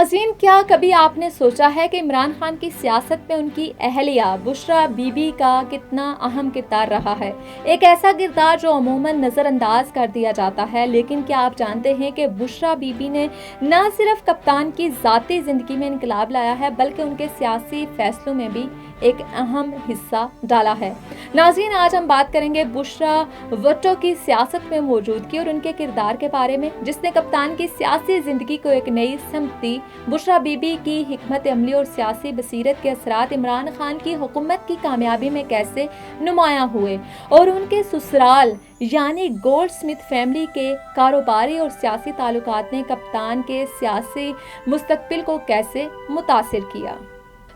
नाज़रीन, क्या कभी आपने सोचा है कि इमरान खान की सियासत में उनकी अहलिया बुशरा बीबी का कितना अहम किरदार रहा है। एक ऐसा किरदार जो अमूमन नज़रअंदाज कर दिया जाता है, लेकिन क्या आप जानते हैं कि बुशरा बीबी ने न सिर्फ कप्तान की ज़ाती ज़िंदगी में इनकलाब लाया है, बल्कि उनके सियासी फैसलों में भी एक अहम हिस्सा डाला है। नाज़रीन, आज हम बात करेंगे बुशरा भुट्टो की सियासत में मौजूदगी और उनके किरदार के बारे में, जिसने कप्तान की सियासी ज़िंदगी को एक नई समत दी। बुशरा बीबी की हिकमत अमली और सियासी बसीरत के असरात इमरान खान की हुकूमत की कामयाबी में कैसे नुमायां हुए और उनके ससुराल यानी गोल्डस्मिथ फैमिली के कारोबारी और सियासी ताल्लुकात ने कप्तान के सियासी मुस्तकबिल को कैसे मुतासिर किया।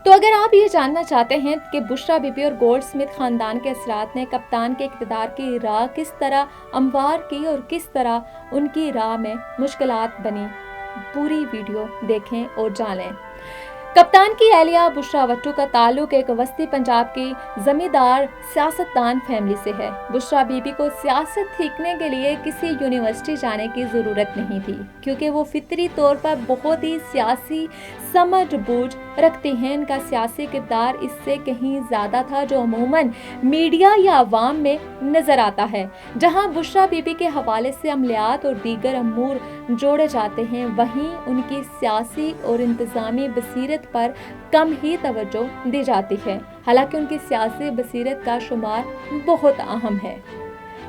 तो अगर आप ये जानना चाहते हैं कि बुशरा बीबी और गोल्डस्मिथ खानदान के असरात ने कप्तान के इक़्तिदार की राह किस तरह हमवार की और किस तरह उनकी राह में मुश्किलात बनी, पूरी वीडियो देखें और जानें। कप्तान की अहलिया बुशरा भुट्टो का ताल्लुक एक वस्ती पंजाब की जमींदार सियासतदान फैमिली से है। बुशरा बीबी को सियासत सीखने के लिए किसी यूनिवर्सिटी जाने की ज़रूरत नहीं थी, क्योंकि वो फितरी तौर पर बहुत ही सियासी समझ बूझ रखती हैं। इनका सियासी किरदार इससे कहीं ज़्यादा था जो अमूमन मीडिया या अवाम में नज़र आता है। जहां बुशरा बीबी के हवाले से अमलियात और दीगर अमूर जोड़े जाते हैं, वहीं उनकी सियासी और इंतज़ामी बसीरत पर कम ही तवज्जो दी जाती है। हालांकि उनकी सियासी बसीरत का शुमार बहुत अहम है।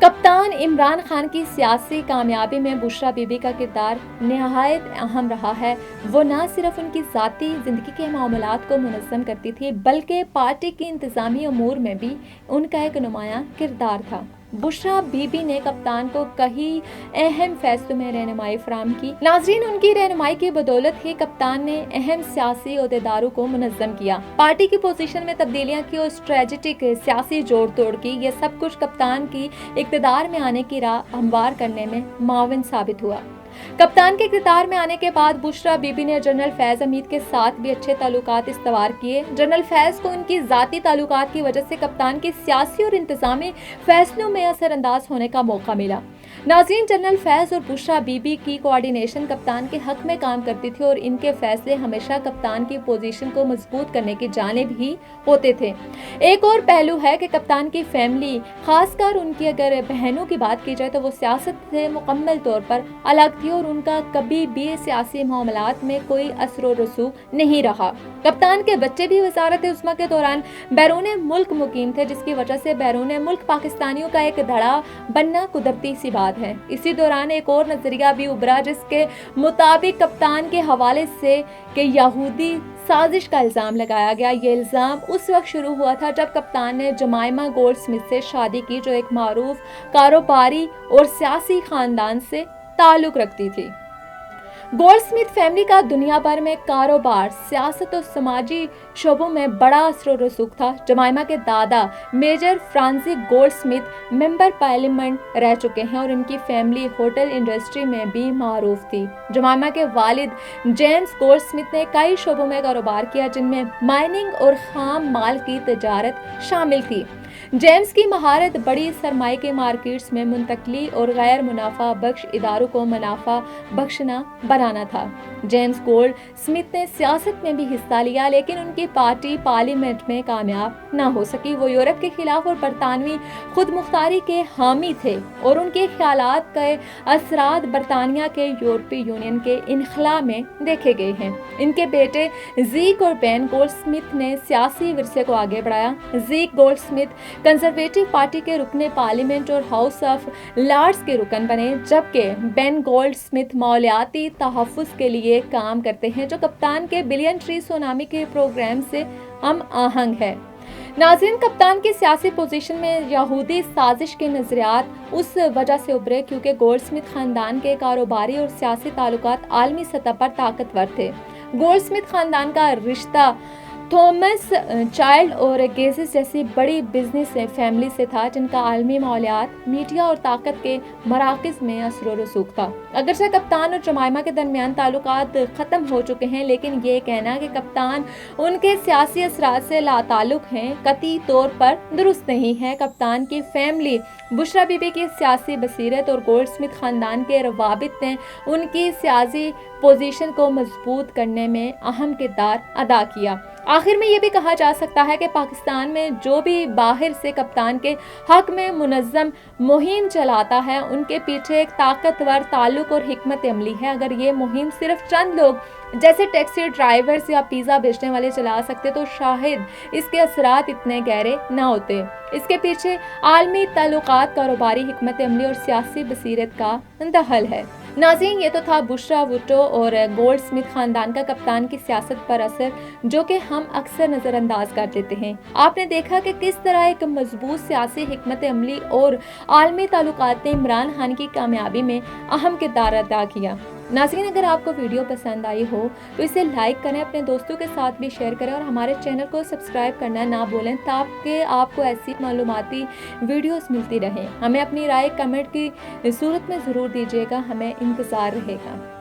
कप्तान इमरान खान की सियासी कामयाबी में बुशरा बीबी का किरदार निहायत अहम रहा है। वो न सिर्फ उनकी ज़ाती ज़िंदगी के मामलात को मुनज़्ज़म करती थी, बल्कि पार्टी की इंतज़ामी अमूर में भी उनका एक नुमायां किरदार था। बुशरा बीबी ने कप्तान को कई अहम फैसलों में रहनुमाई फराहम की। नाज़रीन, उनकी रहनुमाई की बदौलत ही कप्तान ने अहम सियासी अहदेदारों को मुनज़्ज़म किया, पार्टी की पोजीशन में तब्दीलियां की और स्ट्रेटेजिक सियासी जोड़ तोड़ की। ये सब कुछ कप्तान की इक़्तिदार में आने की राह हमवार करने में माविन साबित हुआ। कप्तान के इक़्तिदार में आने के बाद बुशरा बीबी ने जनरल फैज़ हमीद के साथ भी अच्छे ताल्लुकात इस्तवार किए। जनरल फैज़ को उनकी ज़ाती ताल्लुकात की वजह से कप्तान के सियासी और इंतज़ामी फैसलों में असरअंदाज होने का मौका मिला। नाज़रीन, जनरल फैज़ और बुशरा बीबी की कोऑर्डिनेशन कप्तान के हक में काम करती थी और इनके फैसले हमेशा कप्तान की पोजीशन को मजबूत करने की जानिब ही होते थे। एक और पहलू है कि कप्तान की फैमिली, खासकर उनकी अगर बहनों की बात की जाए तो वो सियासत से मुकम्मल तौर पर अलग थी और उनका कभी भी सियासी मामलात में कोई असर रसूख नहीं रहा। कप्तान के बच्चे भी वज़ारत उस्मा के दौरान बैरून मुल्क मुकीम थे, जिसकी वजह से बैरून मुल्क पाकिस्तानियों का एक धड़ा बनना कुदरती सी बात है। इसी दौरान एक और नजरिया भी उभरा, जिसके मुताबिक कप्तान के हवाले से कि यहूदी साजिश का इल्ज़ाम लगाया गया। ये इल्ज़ाम उस वक्त शुरू हुआ था जब कप्तान ने जमाइमा गोल्डस्मिथ से शादी की, जो एक मारूफ कारोबारी और सियासी खानदान से ताल्लुक रखती थी। गोल्डस्मिथ फैमिली का दुनिया भर में कारोबार, सियासत और समाजी शोबों में बड़ा असर रसूख था। जमाइमा के दादा major Francis Goldsmith member parliament रह चुके हैं और इनकी फैमिली होटल इंडस्ट्री में भी मारूफ थी। जमाइमा के वालिद जेम्स गोल्डस्मिथ ने कई शोबों में कारोबार किया, जिनमें माइनिंग और खाम माल की तजारत शामिल थी। जेम्स की महारत बड़ी सरमाए के मार्केट्स में मुंतकली और गैर मुनाफा बख्श इदारों को मुनाफा बख्शना बनाना था। जेम्स गोल्ड स्मिथ ने सियासत में भी हिस्सा लिया, लेकिन उनकी पार्टी पार्लियामेंट में कामयाब न हो सकी। वो यूरोप के खिलाफ और बरतानवी खुद मुख्तारी के हामी थे और उनके ख्यालात के असरात बरतानिया के यूरोपीय यूनियन के इनखला में देखे गए हैं। इनके बेटे ज़ीक और बेन गोल्डस्मिथ ने सियासी विरसे को आगे बढ़ाया। ज़ीक गोल्डस्मिथ कंजर्वेटिव पार्टी के रुकने पार्लियामेंट और हाउस ऑफ लॉर्ड्स के रुकन बने, जबकि बेन गोल्डस्मिथ मौलियाती तहफ़्फ़ुज़ के लिए काम करते हैं, जो कप्तान के बिलियन ट्री सुनामी के प्रोग्राम से हम आहंग है। नाज़रीन, कप्तान की सियासी पोजीशन में यहूदी साजिश के नज़रियात उस वजह से उभरे क्योंकि गोल्डस्मिथ खानदान के कारोबारी और सियासी ताल्लुकात आलमी सतह पर ताकतवर थे। गोल्डस्मिथ खानदान का रिश्ता थॉमस चाइल्ड और गेजेस जैसी बड़ी बिजनेस फैमिली से था, जिनका आलमी माहौलियात, मीडिया और ताकत के मराकज़ में असर व रसूख था। अगरचे कप्तान और जमाइमा के दरमियान ताल्लुकात ख़त्म हो चुके हैं, लेकिन ये कहना कि कप्तान उनके सियासी असरात से लाताल्लुक़ हैं कतई तौर पर दुरुस्त नहीं है। कप्तान की फैमिली बुशरा बीबी की सियासी बसीरत और गोल्डस्मिथ ख़ानदान के रवाबित ने उनकी सियासी पोजीशन को मजबूत करने में अहम किरदार अदा किया। आखिर में ये भी कहा जा सकता है कि पाकिस्तान में जो भी बाहर से कप्तान के हक में मुनज़्ज़म मुहिम चलाता है, उनके पीछे एक ताकतवर ताल्लुक और हिकमत अमली है। अगर ये मुहिम सिर्फ चंद लोग जैसे टैक्सी ड्राइवर्स या पिज़्ज़ा बेचने वाले चला सकते तो शायद इसके असरात इतने गहरे न होते। इसके पीछे आलमी ताल्लुकात, कारोबारी हिकमत अमली और सियासी बसीरत का दखल है। नाज़रीन, ये तो था बुशरा भुट्टो और गोल्डस्मिथ ख़ानदान का कप्तान की सियासत पर असर, जो कि हम अक्सर नज़रअंदाज कर देते हैं। आपने देखा कि किस तरह एक मजबूत सियासी हिकमत अमली और आलमी ताल्लुकात ने इमरान खान की कामयाबी में अहम किरदार अदा किया। नाज़रीन, अगर आपको वीडियो पसंद आई हो तो इसे लाइक करें, अपने दोस्तों के साथ भी शेयर करें और हमारे चैनल को सब्सक्राइब करना ना भूलें, ताकि आपको ऐसी मालूमाती वीडियोस मिलती रहें। हमें अपनी राय कमेंट की सूरत में ज़रूर दीजिएगा, हमें इंतज़ार रहेगा।